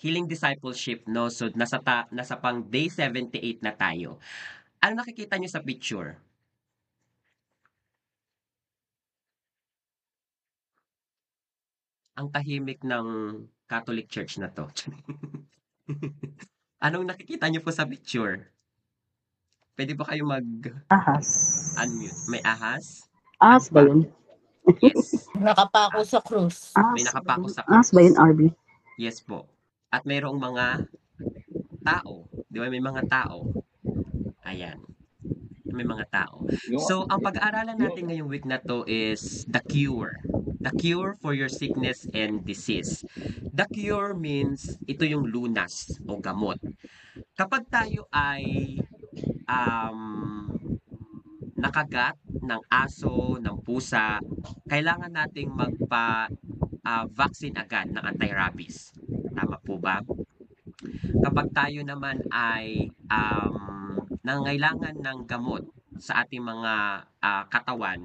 healing discipleship, no? So, nasa pang day 78 na tayo. Ano nakikita nyo sa picture? Ang tahimik ng Catholic Church na 'to. Anong nakikita niyo po sa picture? Puwede ba kayong mag-unmute? Ahas. May ahas? Ano Ahas ba pa? yun? Yes, Nakapako ahas. sa krus. May Ahas ba nakapako yun? sa Ahas ba yun, krus. RB? Yes po. At mayroong mga tao, 'di ba may mga tao? Ayan, may mga tao. So, ang pag-aaralan natin ngayong week na 'to is the cure. The cure for your sickness and disease. The cure means ito yung lunas o gamot. Kapag tayo ay um, nakagat ng aso, ng pusa, kailangan nating vaccine agad ng anti-rabies. Tama po ba? Kapag tayo naman ay nangangailangan ng gamot sa ating mga katawan,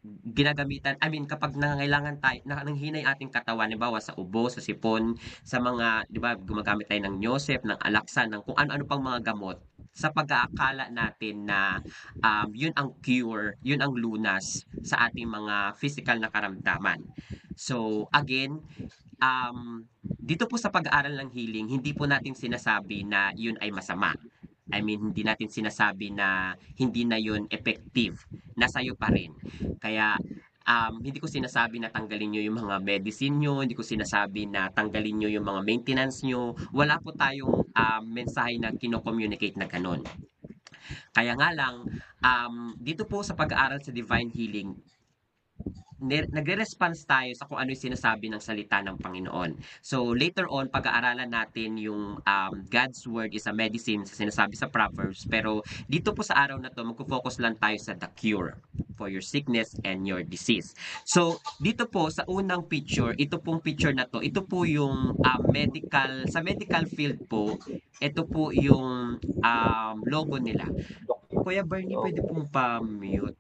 ginagamitan I mean kapag nangangailangan tayo nanghihinay ating katawan halimbawa sa ubo, sa sipon, sa mga 'di ba gumagamit tayo ng Neosep, ng Alaxan, ng kung ano-ano pang mga gamot, sa pag-aakala natin na, yun ang cure, yun ang lunas sa ating mga physical na karamdaman. So again, dito po sa pag-aaral ng healing, hindi po natin sinasabi na yun ay masama. I mean, hindi natin sinasabi na hindi na yun effective. Nasa iyo pa rin. Kaya, hindi ko sinasabi na tanggalin nyo yung mga medicine nyo, hindi ko sinasabi na tanggalin nyo yung mga maintenance nyo. Wala po tayong mensahe na kino-communicate na ganun. Kaya nga lang, dito po sa pag-aaral sa divine healing, nagre-response tayo sa kung ano yung sinasabi ng salita ng Panginoon. So, later on, pag-aaralan natin yung God's Word is a medicine sa sinasabi sa Proverbs. Pero dito po sa araw na to, magpo-focus lang tayo sa the cure for your sickness and your disease. So, dito po sa unang picture, ito pong picture na to, ito po yung sa medical field po, ito po yung logo nila. Kuya Bernie, pwede pong pa-mute.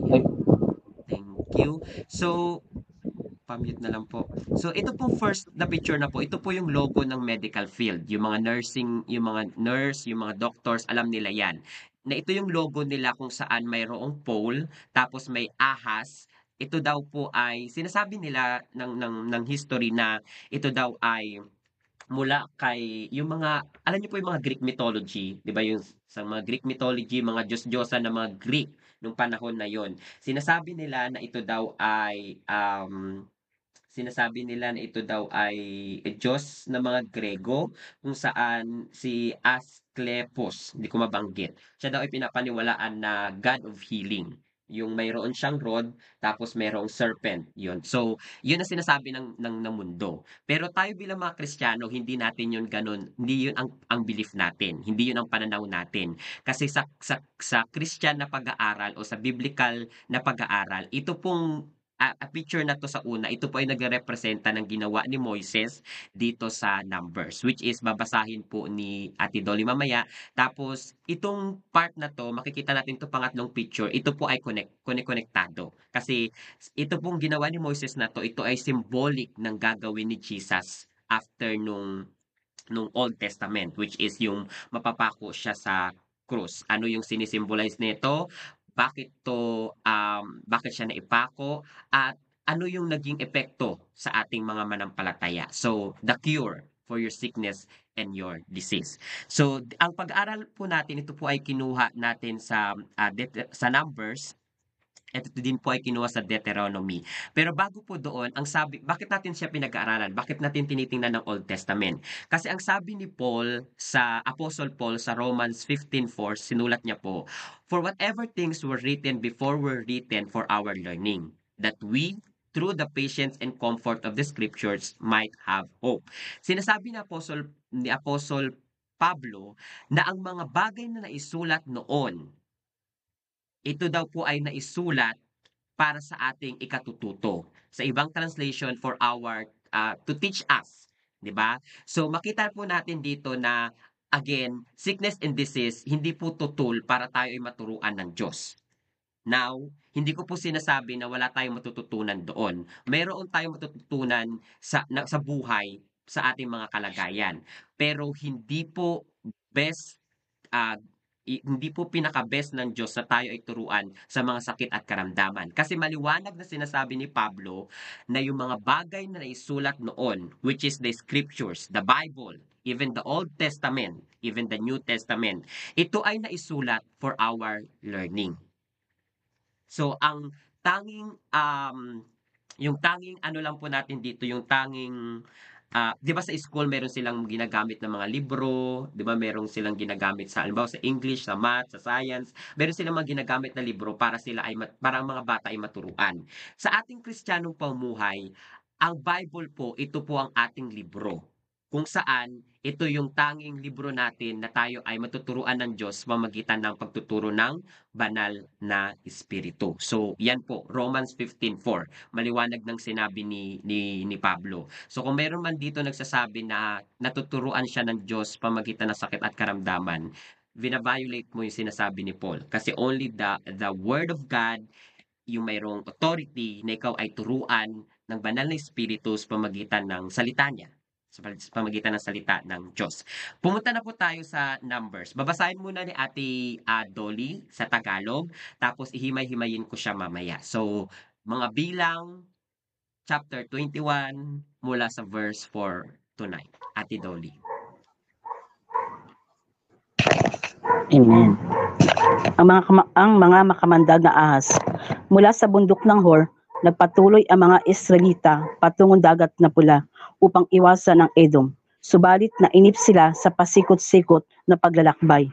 Ayan. Thank you. So, pa-mute na lang po. So, ito pong first na picture na po, ito po yung logo ng medical field. Yung mga nursing, yung mga nurse, yung mga doctors, alam nila yan. Na ito yung logo nila kung saan mayroong pole, tapos may ahas. Ito daw po ay, sinasabi nila ng history na ito daw ay mula kay yung mga alam niyo po yung mga Greek mythology, 'di ba yung sa mga Greek mythology, mga Diyos-Diyosan ng mga Greek nung panahon na yon. Sinasabi nila na ito daw ay Diyos ng mga Grego kung saan si Asclepius, hindi ko mabanggit. Siya daw ay pinapaniwalaan na God of healing. Yung mayroon siyang rod, tapos mayroong serpent. Yun. So, yun ang sinasabi ng mundo. Pero tayo bilang mga Kristiyano, hindi natin yun ganun. Hindi yun ang belief natin. Hindi yun ang pananaw natin. Kasi sa Christian na pag-aaral o sa biblical na pag-aaral, ito pong picture na 'to sa una, ito po ay nagrerepresenta ng ginawa ni Moises dito sa Numbers, which is babasahin po ni Ate Dolly mamaya. Tapos itong part na 'to, makikita natin 'tong pangatlong picture, ito po ay konektado. Kasi ito pong ginawa ni Moises na 'to, ito ay symbolic ng gagawin ni Jesus after nung Old Testament, which is yung mapapako siya sa krus. Ano yung sinisimbolize nito? Bakit siya naipako? At ano yung naging epekto sa ating mga manampalataya? So, the cure for your sickness and your disease. So, ang pag-aaral po natin, ito po ay kinuha natin sa Numbers. At ito din po ay kinuha sa Deuteronomy. Pero bago po doon, bakit natin siya pinag-aaralan? Bakit natin tinitingnan ng Old Testament? Kasi ang sabi ni Apostle Paul sa Romans 15:4, sinulat niya po, "For whatever things were written before were written for our learning, that we through the patience and comfort of the scriptures might have hope." Sinasabi ni Apostle Pablo na ang mga bagay na naisulat noon, ito daw po ay naisulat para sa ating ikatututo. Sa ibang translation, to teach us, 'di ba? So makita po natin dito na again, sickness and disease hindi po tutol para tayo ay maturuan ng Diyos. Now, hindi ko po sinasabi na wala tayong matututunan doon. Meron tayong matututunan sa buhay sa ating mga kalagayan. Pero hindi po best, ah, hindi po pinaka-best ng Diyos na tayo ay turuan sa mga sakit at karamdaman. Kasi maliwanag na sinasabi ni Pablo na yung mga bagay na naisulat noon, which is the scriptures, the Bible, even the Old Testament, even the New Testament, ito ay naisulat for our learning. So ang tanging, yung tanging ano lang po natin dito, yung tanging, 'di ba sa school meron silang ginagamit na mga libro, 'di ba meron silang ginagamit sa halimbawa sa English, sa Math, sa Science, meron silang mga ginagamit na libro para sila ay para ang mga bata ay maturuan. Sa ating Kristiyanong pamumuhay, ang Bible po, ito po ang ating libro, kung saan ito yung tanging libro natin na tayo ay matuturuan ng Diyos sa pamamagitan ng pagtuturo ng banal na espiritu. So, yan po, Romans 15:4. Maliwanag ng sinabi ni Pablo. So, kung meron man dito nagsasabi na natuturuan siya ng Diyos pamagitan ng sakit at karamdaman, vina-violate mo yung sinasabi ni Paul. Kasi only the word of God, yung mayroong authority na ikaw ay turuan ng banal na espiritu sa pamagitan ng salita niya, sa pamagitan ng salita ng Diyos. Pumunta na po tayo sa Numbers. Babasahin muna ni Ate Dolly sa Tagalog, tapos ihimay-himayin ko siya mamaya. So, mga bilang, chapter 21, mula sa verse 4 to 9. Ate Dolly. Amen. Ang mga makamandag na ahas mula sa bundok ng Hor, nagpatuloy ang mga Israelita patungong dagat na pula upang iwasan ang Edom. Subalit nainip sila sa pasikot-sikot na paglalakbay.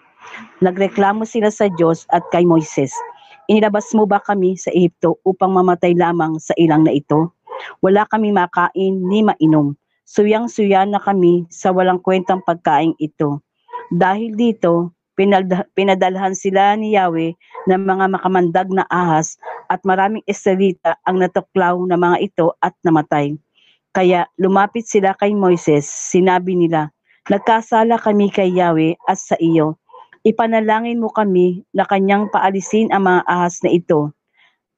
Nagreklamo sila sa Diyos at kay Moises, "Inilabas mo ba kami sa Ehipto upang mamatay lamang sa ilang na ito? Wala kami makain ni mainom. Suyang-suya na kami sa walang kwentang pagkain ito." Dahil dito, pinadalhan sila ni Yahweh ng mga makamandag na ahas at maraming Israelita ang natuklaw na mga ito at namatay. Kaya lumapit sila kay Moises, sinabi nila, "Nagkasala kami kay Yahweh at sa iyo. Ipanalangin mo kami na kanyang paalisin ang mga ahas na ito."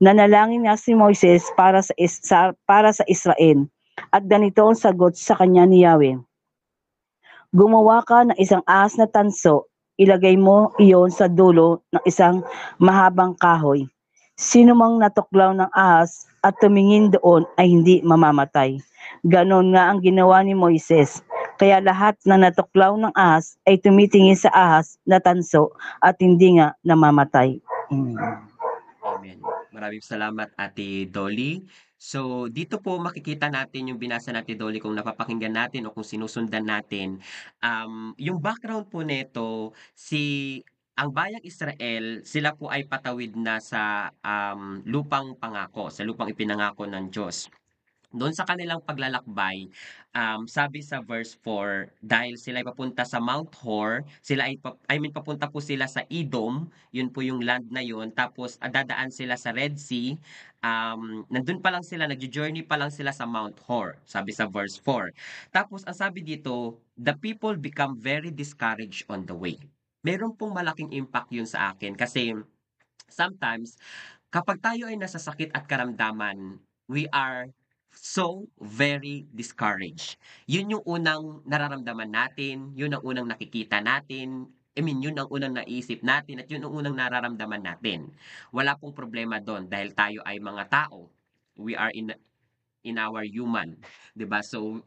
Nanalangin nga si Moises para sa Israel. At ganito ang sagot sa kanya ni Yahweh, "Gumawa ka ng isang ahas na tanso, ilagay mo iyon sa dulo ng isang mahabang kahoy. Sino mang natuklaw ng ahas at tumingin doon ay hindi mamamatay." Ganon nga ang ginawa ni Moises. Kaya lahat ng natuklaw ng ahas ay tumitingin sa ahas na tanso at hindi nga namamatay. Amen. Amen. Maraming salamat, Ate Dolly. So, dito po makikita natin yung binasa natin, Dolly, kung napapakinggan natin o kung sinusundan natin. Yung background po nito, ang bayang Israel, sila po ay patawid na sa lupang pangako, sa lupang ipinangako ng Diyos. Doon sa kanilang paglalakbay, sabi sa verse 4, dahil sila ay papunta sa Mount Hor, sila ay papunta po sila sa Edom, yun po yung land na yun, tapos dadaan sila sa Red Sea, nandun pa lang sila, nagjo-journey pa lang sila sa Mount Hor, sabi sa verse 4. Tapos ang sabi dito, the people become very discouraged on the way. Meron pong malaking impact yun sa akin kasi sometimes kapag tayo ay nasa sakit at karamdaman, we are so very discouraged. Yun yung unang nararamdaman natin, yun ang unang nakikita natin, yun ang unang naisip natin at yun ang unang nararamdaman natin. Wala pong problema doon dahil tayo ay mga tao. We are in our human, 'di ba? So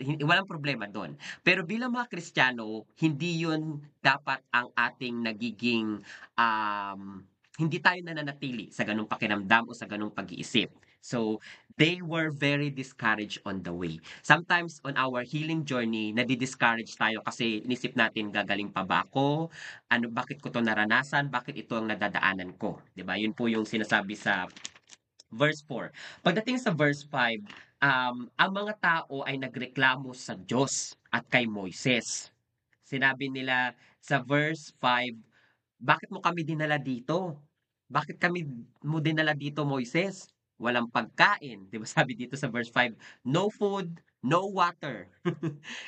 walang problema doon. Pero bilang mga Kristiyano, hindi yun dapat ang ating nagiging, hindi tayo nananatili sa gano'ng pakiramdam o sa gano'ng pag-iisip. So, they were very discouraged on the way. Sometimes on our healing journey, nadi-discourage tayo kasi inisip natin, "Gagaling pa ba ako? Ano, bakit ko 'to naranasan? Bakit ito ang nadadaanan ko?" 'Di ba? Yun po yung sinasabi sa verse 4. Pagdating sa verse 5, ang mga tao ay nagreklamo sa Diyos at kay Moises. Sinabi nila sa verse 5, "Bakit mo kami dinala dito? Bakit kami mo dinala dito, Moises? Walang pagkain." 'Di ba sabi dito sa verse 5, "No food, no water."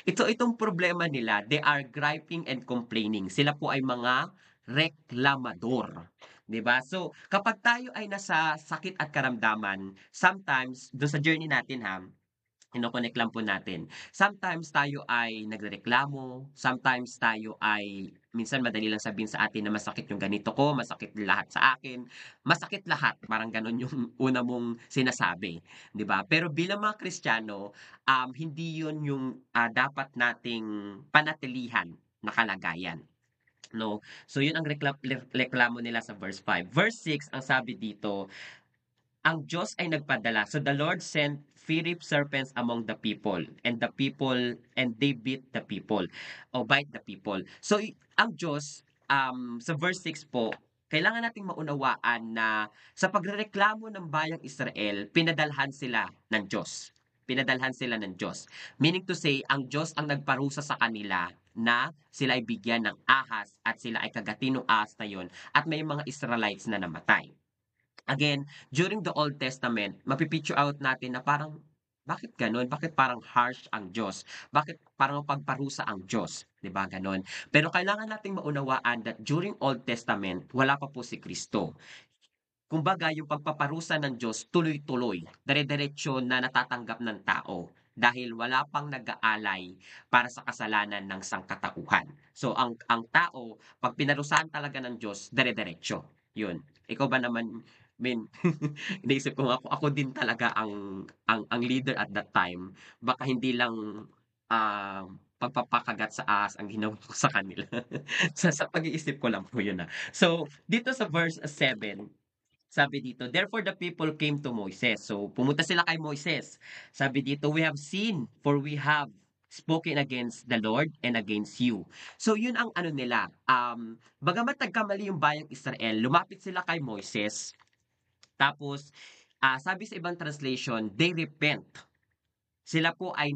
Itong problema nila, they are griping and complaining. Sila po ay mga reklamador. 'di ba? So, kapag tayo ay nasa sakit at karamdaman, sometimes dun sa journey natin ha, kino-connect lang po natin. Sometimes tayo ay nagrereklamo, sometimes tayo ay minsan madali lang sabihin sa atin na masakit yung ganito ko, masakit lahat sa akin, masakit lahat, parang gano'n yung una mong sinasabi, 'di ba? Pero bilang mga Kristiyano, hindi yun yung, dapat nating panatilihan na kalagayan, 'no? So yun ang reklamo nila sa verse 5. Verse 6 ang sabi dito, ang Diyos ay nagpadala. So the Lord sent fiery serpents among the people, and they beat the people, o bite the people. So ang Diyos, sa verse 6 po, kailangan nating maunawaan na sa pagrereklamo ng bayang Israel, pinadalhan sila ng Diyos. Pinadalhan sila ng Diyos. Meaning to say, ang Diyos ang nagparusa sa kanila na sila ay bigyan ng ahas at sila ay kagatin ng ahas na yon at may mga Israelites na namatay. Again, during the Old Testament, mapi-picture out natin na parang, bakit gano'n? Bakit parang harsh ang Diyos? Bakit parang pagparusa ang Diyos? 'Di ba gano'n? Pero kailangan nating maunawaan that during Old Testament, wala pa po si Kristo. Kumbaga yung pagpaparusa ng Diyos tuloy-tuloy, dire-diretso na natatanggap ng tao dahil wala pang nag-aalay para sa kasalanan ng sangkatauhan. So ang tao 'pag pinarusahan talaga ng Diyos, dire-diretso, yun. Ikaw ba naman, min iniisip ko nga kung ako din talaga ang leader at that time, baka hindi lang, pagpapakagat sa ahas ang ginawa ko sa kanila. Sa pag-iisip ko lang po yun, So, dito sa verse 7, sabi dito, therefore the people came to Moises. So, pumunta sila kay Moises. Sabi dito, we have seen, for we have spoken against the Lord and against you. So, yun ang ano nila. Bagamat nagkamali yung bayang Israel, lumapit sila kay Moises. Tapos, sabi sa ibang translation, they repent. Sila po ay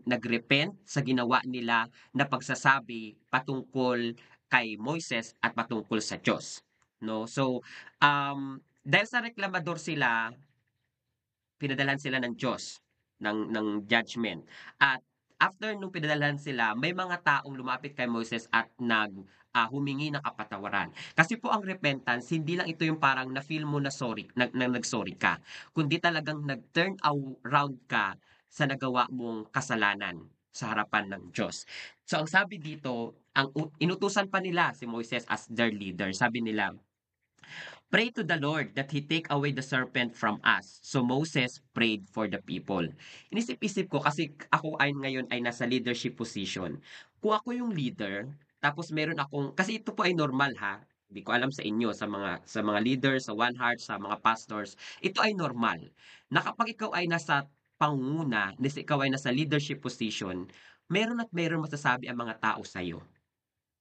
nagrepent sa ginawa nila na pagsasabi patungkol kay Moises at patungkol sa Diyos, 'no? So, dahil sa reklamador sila, pinadalhan sila ng Diyos ng judgment. At after nung pinadalhan sila, may mga taong lumapit kay Moises at humingi ng kapatawaran. Kasi po ang repentance, hindi lang ito yung parang na-feel mo na sorry, nag-sorry ka, kundi talagang nag-turn around ka sa nagawa mong kasalanan sa harapan ng Diyos. So ang sabi dito, inutusan pa nila si Moises as their leader. Sabi nila, pray to the Lord that He take away the serpent from us. So Moses prayed for the people. Inisip-isip ko kasi ako ay ngayon ay nasa leadership position. Kung ako yung leader, tapos meron akong, kasi ito po ay normal ha, hindi ko alam sa inyo, sa mga leaders, sa One Heart, sa mga pastors, ito ay normal. Na kapag ikaw ay nasa pangunguna, ikaw ay nasa leadership position, meron at meron masasabi ang mga tao sa iyo.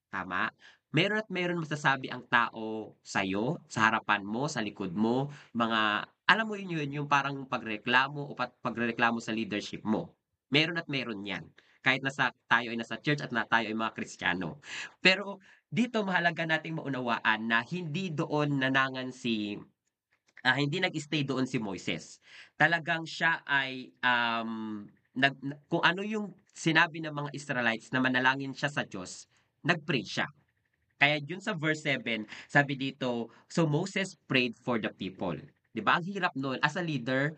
Tama? Meron at meron masasabi ang tao sa'yo, sa harapan mo, sa likod mo, mga alam mo yun, yung parang pagreklamo o pagrereklamo sa leadership mo. Meron at meron 'yan. Kahit tayo ay nasa church at tayo ay mga Kristiyano. Pero dito mahalaga nating maunawaan na hindi doon nanangan hindi nag-stay doon si Moises. Talagang siya ay, kung ano yung sinabi ng mga Israelites na manalangin siya sa Diyos, nag-pray siya. Kaya yun sa verse 7, sabi dito, "So Moses prayed for the people." 'Di ba ang hirap nun as a leader,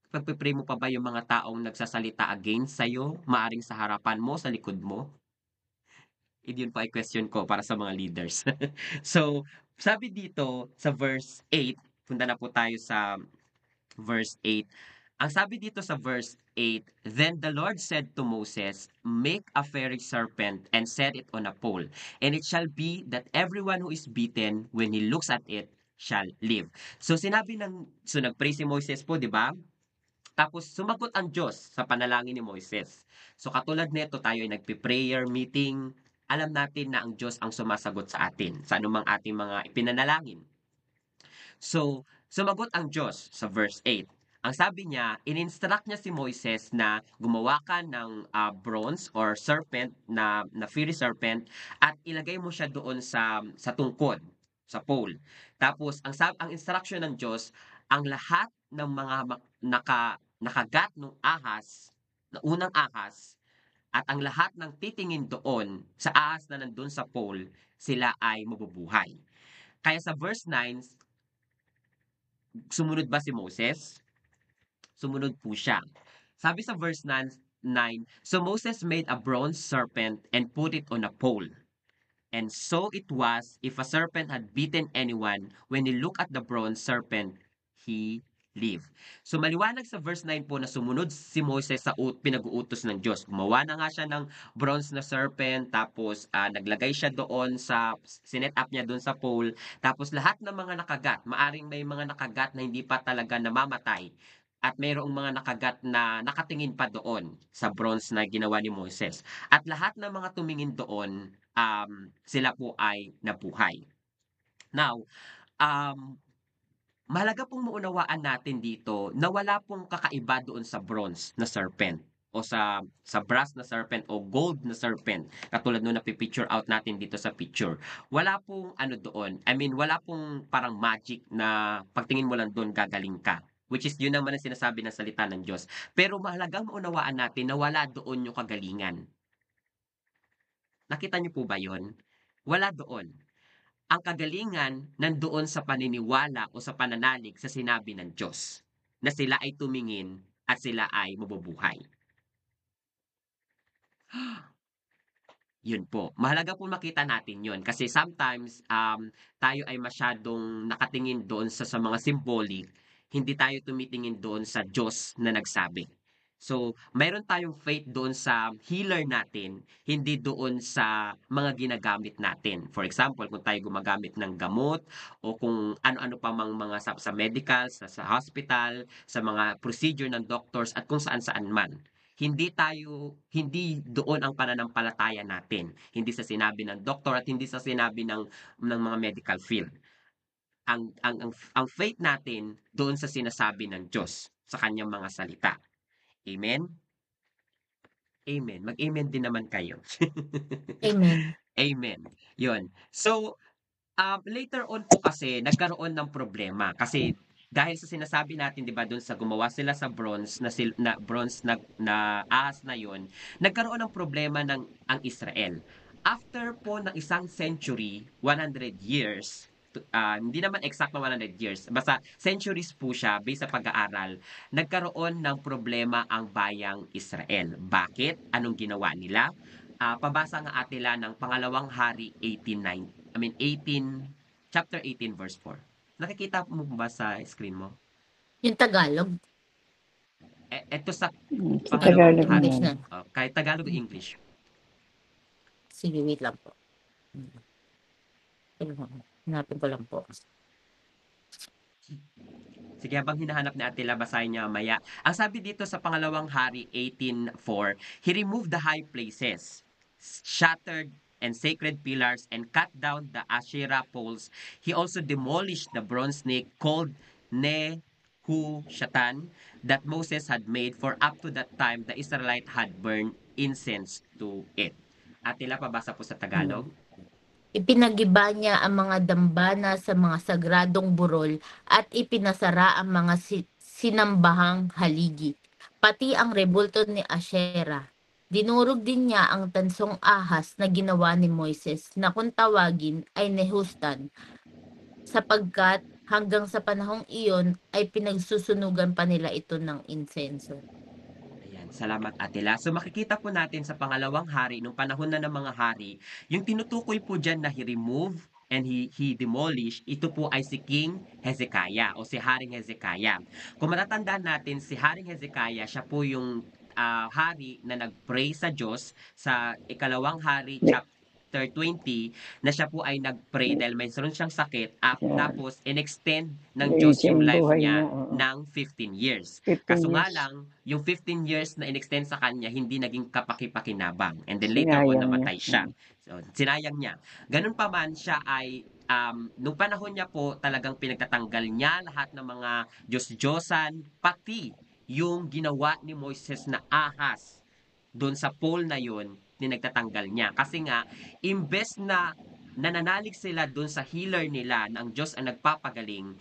pagpe-pray mo pa ba yung mga taong nagsasalita against sa'yo, maaring sa harapan mo, sa likod mo? Yun pa ay question ko para sa mga leaders. So, sabi dito sa verse 8, punta na po tayo sa verse 8. Ang sabi dito sa verse 8, then the Lord said to Moses, make a fiery serpent and set it on a pole, and it shall be that everyone who is beaten when he looks at it shall live. So nagpray si Moses po, di ba? Tapos sumagot ang Diyos sa panalangin ni Moises. So katulad nito tayo ay nagpe-prayer meeting, alam natin na ang Diyos ang sumasagot sa atin sa anumang ating mga ipinanalangin. So, sumagot ang Diyos sa verse 8. Ang sabi niya, in-instruct niya si Moises na gumawa ka ng bronze or serpent na fiery serpent at ilagay mo siya doon sa tungkod, sa pole. Tapos ang instruction ng Diyos, ang lahat ng mga nakagat ng ahas, na unang ahas, at ang lahat ng titingin doon sa ahas na nandun sa pole, sila ay mabubuhay. Kaya sa verse 9, sumunod ba si Moses? Sumunod po siya. Sabi sa verse 9, so Moses made a bronze serpent and put it on a pole. And so it was, if a serpent had bitten anyone, when he looked at the bronze serpent, he lived. So maliwanag sa verse 9 po na sumunod si Moses sa pinag-uutos ng Diyos. Gumawa na nga siya ng bronze na serpent, tapos naglagay siya doon sinet up niya doon sa pole, tapos lahat ng mga nakagat, maaring may mga nakagat na hindi pa talaga namamatay, at mayroong mga nakagat na nakatingin pa doon sa bronze na ginawa ni Moses. At lahat ng mga tumingin doon, sila po ay nabuhay. Now, mahalaga pong maunawaan natin dito na wala pong kakaiba doon sa bronze na serpent o sa brass na serpent o gold na serpent, katulad nung napi-picture out natin dito sa picture. Wala pong ano doon, I mean, wala pong parang magic na pagtingin mo lang doon gagaling ka. Which is yun naman ang sinasabi ng salita ng Diyos. Pero mahalagang maunawaan natin na wala doon yung kagalingan. Nakita niyo po ba yun? Wala doon. Ang kagalingan nandoon sa paniniwala o sa pananalig sa sinabi ng Diyos na sila ay tumingin at sila ay mabubuhay. Yun po. Mahalaga po makita natin yun kasi sometimes tayo ay masyadong nakatingin doon sa mga symbolic, hindi tayo tumitingin doon sa Diyos na nagsabi. So, mayroon tayong faith doon sa healer natin, hindi doon sa mga ginagamit natin. For example, kung tayo gumagamit ng gamot o kung ano-ano pa mang mga sa medical, sa hospital, sa mga procedure ng doctors at kung saan-saan man. Hindi doon ang pananampalataya natin. Hindi sa sinabi ng doktor at hindi sa sinabi ng mga medical field. Ang faith natin doon sa sinasabi ng Diyos sa kanyang mga salita. Amen? Amen. Mag-amen din naman kayo. Amen. Amen. Yun. So, later on po kasi nagkaroon ng problema kasi dahil sa sinasabi natin 'di ba doon sa gumawa sila sa bronze na bronze na ahas na 'yon, nagkaroon ng problema ang Israel. After po ng isang century, 100 years, hindi naman exact na 100 years, basta centuries po siya based sa pag-aaral, nagkaroon ng problema ang bayang Israel. Bakit? Anong ginawa nila? Pabasa nga atila ng Pangalawang Hari 18:9, I mean 18, chapter 18 verse 4. Nakikita mo ba sa screen mo? Yung Tagalog. Ito sa Sa Pangalawang Tagalog Hari. English na. Kahit Tagalog o English. Sige, wait lang po. Hanapin ko lang po. Sige, habang hinahanap ni Atila, basahin niya maya. Ang sabi dito sa Pangalawang Hari 18:4, He removed the high places, shattered and sacred pillars, and cut down the Asherah poles. He also demolished the bronze snake called Nehushtan that Moses had made, for up to that time the Israelite had burned incense to it. Atila, pabasa po sa Tagalog. Ipinagiba niya ang mga dambana sa mga sagradong burol at ipinasara ang mga sinambahang haligi, pati ang rebulto ni Asherah. Dinurog din niya ang tansong ahas na ginawa ni Moises na kung tawagin ay Nehustan, sapagkat hanggang sa panahong iyon ay pinagsusunugan pa nila ito ng insenso. Ayan, salamat Atila. So makikita po natin sa Pangalawang Hari, nung panahon na ng mga hari, yung tinutukoy po dyan na he remove and he demolished, ito po ay si King Hezekiah o si Haring Hezekiah. Kung matatandaan natin, si Haring Hezekiah, siya po yung hari na nag-pray sa Diyos sa Ikalawang Hari chapter 20, na siya po ay nag-pray dahil mayroon siyang sakit, tapos in-extend ng Diyos yung life niya ng 15 years. 15 Kaso nga years. lang, yung 15 years na in-extend sa kanya, hindi naging kapaki-pakinabang. And then later on, Sinayang namatay niya. siya. So, sinayang niya. Ganun pa man, siya ay, nung panahon niya po, talagang pinagtatanggal niya lahat ng mga Diyos-Diyosan, pati yung ginawa ni Moises na ahas doon sa pole na yun, nagtatanggal niya. Kasi nga, imbes na nananalig sila doon sa healer nila na ang Diyos ang nagpapagaling,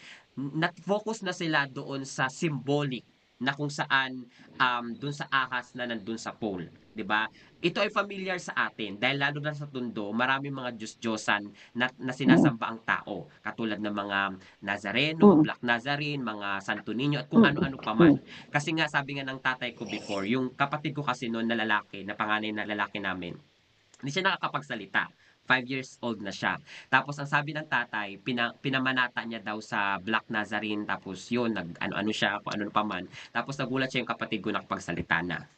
focus na sila doon sa symbolic na kung saan doon sa ahas na nandun sa pole. 'di ba? Ito ay familiar sa atin dahil lalo na sa Tondo, maraming mga Diyos-Diyosan na mm, sinasamba ang tao, katulad ng mga Nazareno, mm, Black Nazarene, mga Santo Niño at kung mm, ano-ano pa man. mm, Kasi nga sabi nga ng tatay ko before, yung kapatid ko kasi noon na lalaki, na panganay na lalaki namin, hindi siya nakakapagsalita. 5 years old na siya. Tapos ang sabi ng tatay, pinamanata niya daw sa Black Nazarene, tapos yun, nag ano-ano siya, kung ano pa man. Tapos nagulat siya yung kapatid ko nakapagsalita na.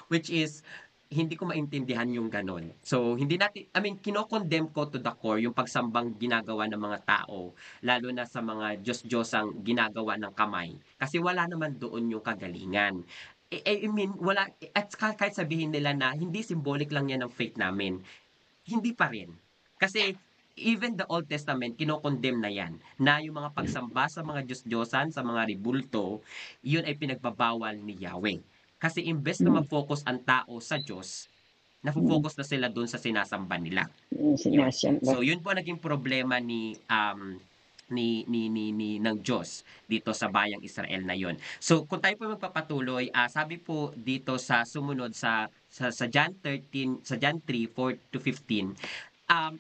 Which is, hindi ko maintindihan yung gano'n. So, hindi natin, I mean, kino-condemn ko to the core yung pagsambang ginagawa ng mga tao, lalo na sa mga Diyos-Diyosang ginagawa ng kamay. Kasi wala naman doon yung kagalingan. I mean, wala, at kahit sabihin nila na hindi symbolic lang yan ng faith namin, hindi pa rin. Kasi even the Old Testament, kino-condemn na yan, na yung mga pagsamba sa mga Diyos-Diyosan, sa mga ribulto, yun ay pinagbabawal ni Yahweh. Kasi imbes na mm, mag-focus ang tao sa Diyos, mm. nafo-focus na sila dun sa sinasamba nila. Yung Yun. sinasamba. So yun po ang naging problema ni ng Diyos dito sa bayang Israel na yon. So kung tayo po magpapatuloy, sabi po dito sa sumunod sa John 13, sa John 3:4 to 15,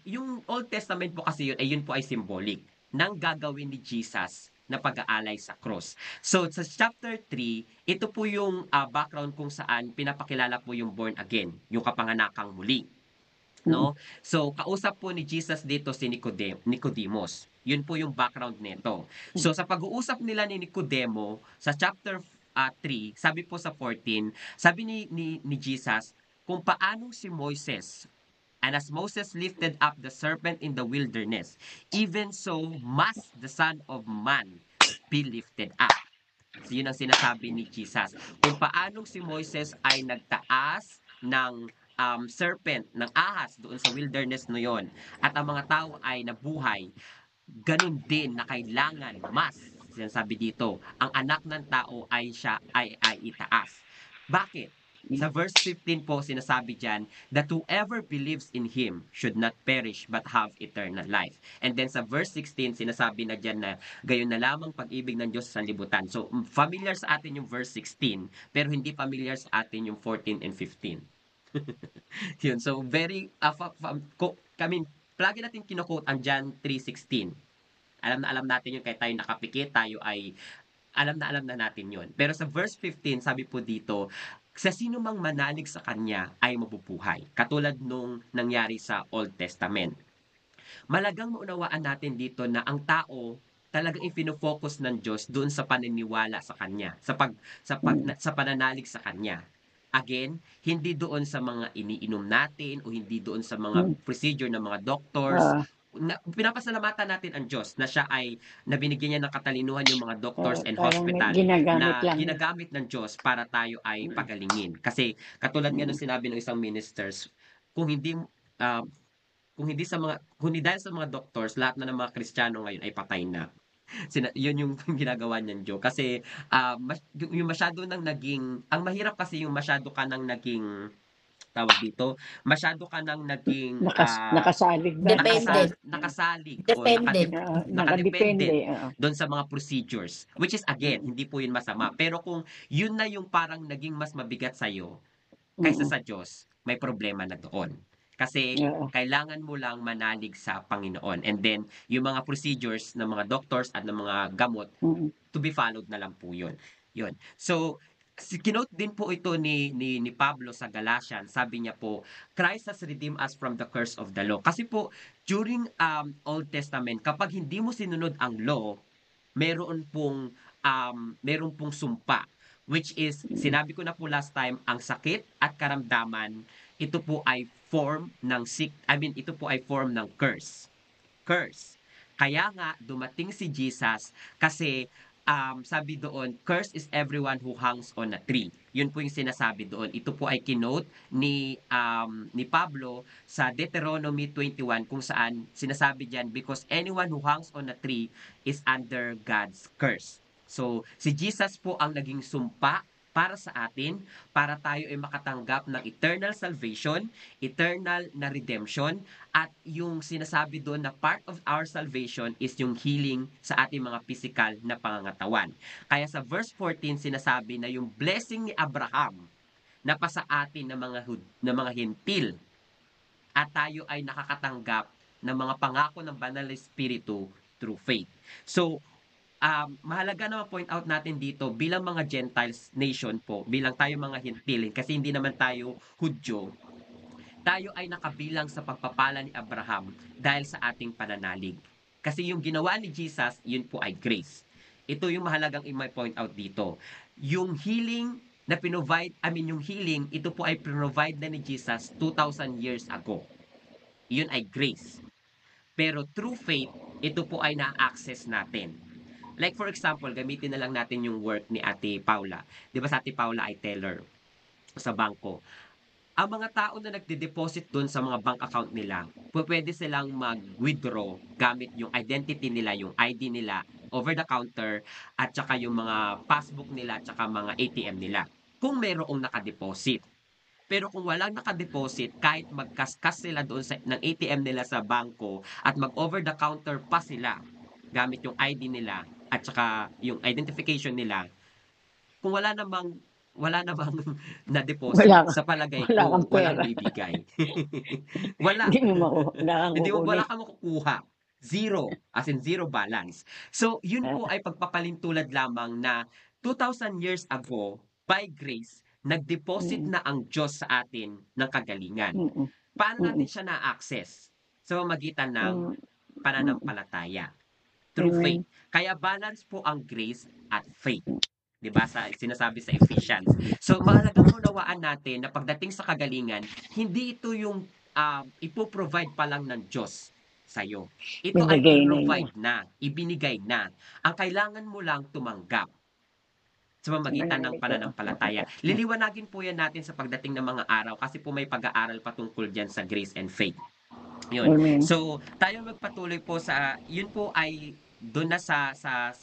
yung Old Testament po kasi yun ay yun po ay symbolic ng gagawin ni Jesus na pag-aalay sa cross. So sa chapter 3, ito po yung background kung saan pinapakilala po yung born again, yung kapanganakang muli. Mm, 'No? So, kausap po ni Jesus dito si Nicodemus. Yun po yung background nito. mm, So, sa pag-uusap nila ni Nicodemo sa chapter 3, sabi po sa 14, sabi ni Jesus, kung paanong si Moises, and as Moses lifted up the serpent in the wilderness, even so must the Son of Man be lifted up. So, yun ang sinasabi ni Jesus. Kung paanong si Moises ay nagtaas ng serpent, ng ahas doon sa wilderness no yon, at ang mga tao ay nabuhay, ganun din na kailangan mas, sinasabi dito, ang anak ng tao ay siya ay itaas. Bakit? Sa verse 15 po sinasabi diyan that whoever believes in him should not perish but have eternal life. And then sa verse 16 sinasabi na diyan na gayon na lamang pag-ibig ng Diyos sa sanlibutan. So familiar sa atin yung verse 16 pero hindi familiar sa atin yung 14 and 15. Yun. So very I mean, lagi natin kino-quote ang John 3:16. Alam na alam natin yun kahit tayo nakapikit, tayo ay alam na natin yun. Pero sa verse 15, sabi po dito, sa sino mang manalig sa kanya ay mabubuhay. Katulad nung nangyari sa Old Testament. Malagang maunawaan natin dito na ang tao talagang ipino-focus ng Diyos doon sa paniniwala sa kanya, mm. sa pananalig sa kanya. Again, hindi doon sa mga iniinom natin o hindi doon sa mga Mm. procedure ng mga doctors. Pinapasalamatan natin ang Diyos na siya ay nabinigyan niya ng katalinuhan yung mga doctors and Parang may hospital ginagamit na lang niya. ginagamit ng Diyos para tayo ay Mm, pagalingin. Kasi katulad nga mm, nung sinabi ng isang ministers, kung hindi ah, kung hindi dahil sa mga doctors, lahat na ng mga Kristiyano ngayon ay patay na. Yun yung ginagawa niyang joke. Kasi yung masyado nang naging, ang mahirap kasi yung masyado ka nang naging, tawag dito, masyado ka nang naging nakasalig ba? Dependent. nakasalig o Dependent. Nakadepende, nakadepende oo. doon sa mga procedures. Which is again, Mm, hindi po yun masama. Pero kung yun na yung parang naging mas mabigat sa'yo, kaysa mm, sa Diyos, may problema na doon. Kasi oo, kailangan mo lang manalig sa Panginoon. And then, yung mga procedures ng mga doctors at ng mga gamot, mm, to be followed na lang po yun. Yun. So, kinote din po ito ni Pablo sa Galatians. Sabi niya po, Christ has redeemed us from the curse of the law. Kasi po, during Old Testament, kapag hindi mo sinunod ang law, meron pong sumpa, which is mm, sinabi ko na po last time, ang sakit at karamdaman, ito po ay form ng ito po ay form ng curse. Kaya nga dumating si Jesus kasi sabi doon, "Cursed is everyone who hangs on a tree." Yun po yung sinasabi doon. Ito po ay kinote ni Pablo sa Deuteronomy 21 kung saan sinasabi diyan, "Because anyone who hangs on a tree is under God's curse." So, si Jesus po ang naging sumpa para sa atin, para tayo ay makatanggap ng eternal salvation, eternal na redemption, at yung sinasabi doon na part of our salvation is yung healing sa ating mga physical na pangangatawan. Kaya sa verse 14 sinasabi na yung blessing ni Abraham napasa atin ng mga Hentil at tayo ay nakakatanggap ng mga pangako ng Banal na Espiritu through faith. So, mahalaga na ma-point out natin dito bilang mga Gentiles nation po, bilang tayo mga Hentil, kasi hindi naman tayo Hudyo, tayo ay nakabilang sa pagpapala ni Abraham dahil sa ating pananalig. Kasi yung ginawa ni Jesus, yun po ay grace. Ito yung mahalagang i-point out dito. Yung healing na yung healing, ito po ay provide na ni Jesus 2,000 years ago. Yun ay grace. Pero through faith, ito po ay na-access natin. Like for example, gamitin na lang natin yung work ni Ate Paula. Di ba sa Ate Paula ay teller sa bangko? Ang mga tao na nagde-deposit doon sa mga bank account nila, pwede silang mag-withdraw gamit yung identity nila, yung ID nila, over the counter, at saka yung mga passbook nila, at saka mga ATM nila. Kung mayroong nakadeposit. Pero kung walang nakadeposit, kahit magkaskas sila doon ng ATM nila sa bangko at mag-over the counter pa sila gamit yung ID nila at saka yung identification nila, kung wala namang na-deposit, Wala ka, sa palagay wala ko, kang walang pera. bibigay. Wala. Hindi mo wala kang Hindi mo, wala kukunin. kang makukuha. Zero. As in zero balance. So, yun po ay pagpapalintulad lamang na 2,000 years ago, by grace, nag-deposit Mm, na ang Diyos sa atin ng kagalingan. mm, Paano natin mm, siya na-access? Sa pamamagitan ng mm, mm. pananampalataya. Through faith. Amen. Kaya balance po ang grace at faith. 'Di ba sa sinasabi sa Ephesians. So mahalagang maunawaan natin na pagdating sa kagalingan, hindi ito yung ipo-provide pa lang ng Diyos sa iyo. Ito ay Binigay na niya. provide na, ibinigay na. Ang kailangan mo lang tumanggap sa pamamagitan ng Manalig ka. pananampalataya. Liliwanagin po yan natin sa pagdating ng mga araw kasi po may pag-aaral patungkol diyan sa grace and faith. Yun. Amen. So, tayo magpatuloy po sa yun po ay doon na sa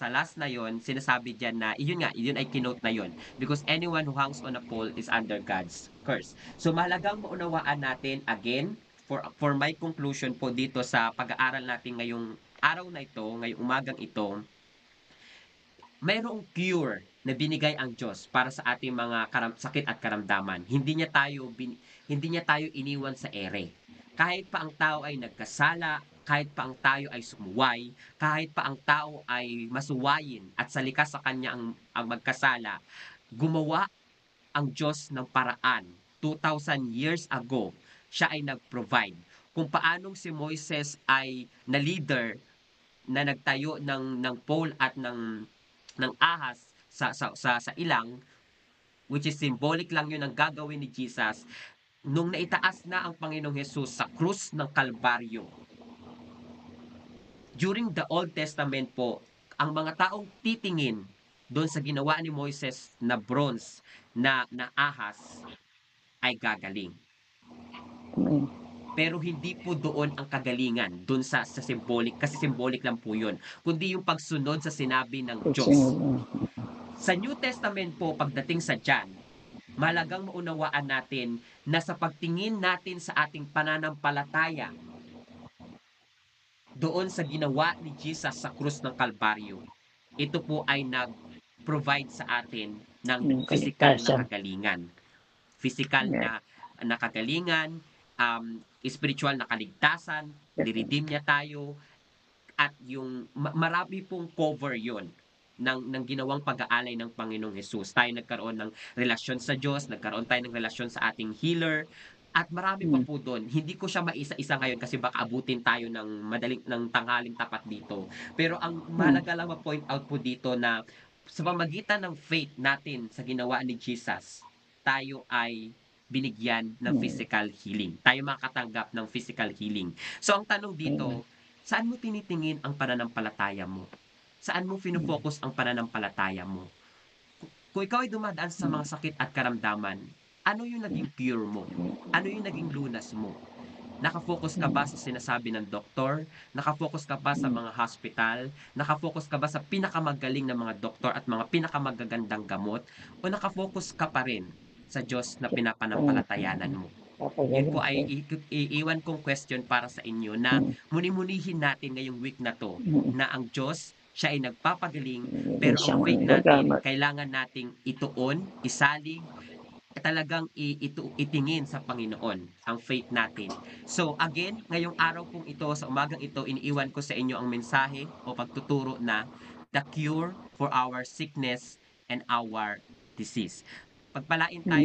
last na yon, sinasabi diyan na yun ay kinote na yon, because anyone who hangs on a pole is under God's curse. So mahalagang maunawaan natin again for my conclusion po dito sa pag-aaral natin ngayong araw na ito, ngayong umagang ito, mayroong cure na binigay ang Diyos para sa ating mga sakit at karamdaman. Hindi niya tayo iniwan sa ere. Kahit pa ang tao ay nagkasala, kahit pa ang tayo ay sumuway, kahit pa ang tao ay masuwayin at sa likas sa kanya ang magkasala, gumawa ang Diyos ng paraan. 2,000 years ago, siya ay nag-provide. Kung paanong si Moises ay na leader na nagtayo ng pole at ng ahas sa ilang, which is symbolic lang yun ang gagawin ni Jesus, nung naitaas na ang Panginoong Hesus sa krus ng Kalbaryo. During the Old Testament po, ang mga taong titingin doon sa ginawa ni Moises na bronze na ahas ay gagaling. Amen. Pero hindi po doon ang kagalingan, doon sa symbolic, kasi symbolic lang po yun, kundi yung pagsunod sa sinabi ng Diyos. Sa New Testament po, pagdating sa John, mahalagang maunawaan natin na sa pagtingin natin sa ating pananampalataya doon sa ginawa ni Jesus sa krus ng Kalbaryo, ito po ay nag-provide sa atin ng physical na kagalingan. Physical na kagalingan, spiritual na kaligtasan, niredeem niya tayo, at yung marami pong cover yon ng ginawang pag-aalay ng Panginoong Hesus. Tayo nagkaroon ng relasyon sa Diyos, nagkaroon tayo ng relasyon sa ating healer, at marami pa po doon. Hindi ko siya maisa-isa ngayon kasi baka abutin tayo ng tanghaling tapat dito. Pero ang mahalaga lang ma-point out po dito na sa pamagitan ng faith natin sa ginawa ni Jesus, tayo ay binigyan ng physical healing. Tayo makatanggap ng physical healing. So ang tanong dito, saan mo tinitingin ang pananampalataya mo? Saan mo fino-focus ang pananampalataya mo? Kung ikaw ay dumadaan sa mga sakit at karamdaman, ano yung naging cure mo? Ano yung naging lunas mo? Nakafocus ka ba sa sinasabi ng doktor? Nakafocus ka ba sa mga hospital? Nakafocus ka ba sa pinakamagaling na mga doktor at mga pinakamagagandang gamot? O nakafocus ka pa rin sa Diyos na pinapanampalatayanan mo? Yun po ay iiwan kong question para sa inyo na muni-munihin natin ngayong week na to na ang Diyos, siya ay nagpapagaling, pero ang faith natin, kailangan nating ituon, isalig, talagang itingin sa Panginoon ang faith natin. So again, ngayong araw pong ito, sa umagang ito, iniiwan ko sa inyo ang mensahe o pagtuturo na the cure for our sickness and our disease. Pagpalain tayo